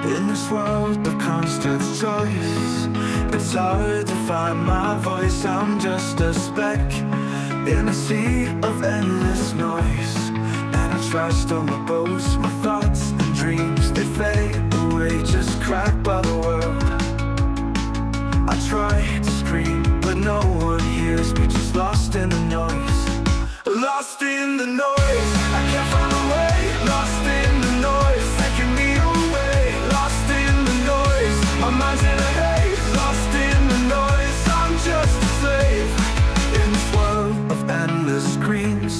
In this world of constant choice, it's hard to find my voice. I'm just a speck in a sea of endless noise, and I trust all my boasts, my thoughts and dreams. They fade away, just cracked by the world. I try to scream, but no one hears me, just lost in the noise. Lost in the noise, I can't find a way. Lost in the noise, taking me away. Lost in the noise, my mind's in a haze. Lost in the noise, I'm just a slave. In this world of endless screens,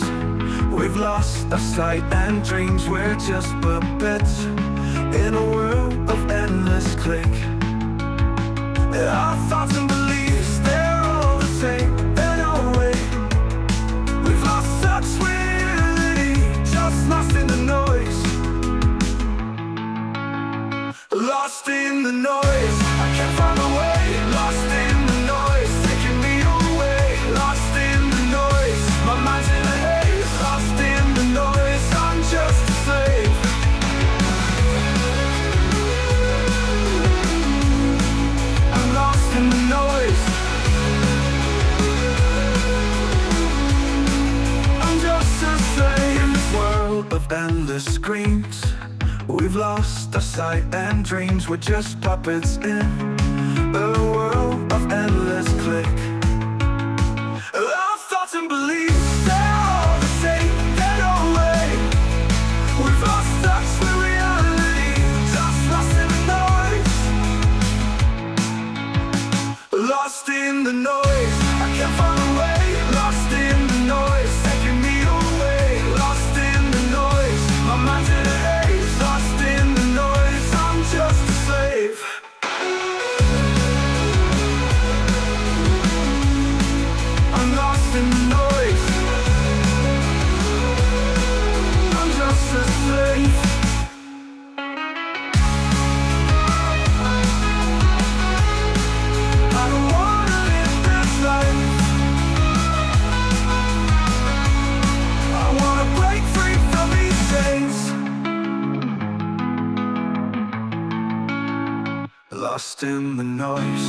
we've lost our sight and dreams. We're just puppets in a world of endless click. Our thoughts and beliefs, they're all the same. They're no way. We've lost touch with reality, just lost in the noise. Lost in the noise, I can't find a way. Lost in the noise, taking me away. Lost in the noise, my mind's in a haze. Lost in the noise, I'm just a slave. I'm lost in the noise. I'm just a slave. In this world of endless screens, we've lost our sight and dreams. We're just puppets in a world of endless click. Our thoughts and beliefs, they're all the same. They're no way. We've lost touch with reality, just lost in the noise. Lost in the noise, I can't find a way. Lost in the noise, taking me away. Lost in the noise, my mind's in a haze. Lost in the noise, I'm just a slave. I'm lost in the noise. I'm just a slave. I don't wanna live this life. I wanna break free from these chains. Lost in the noise.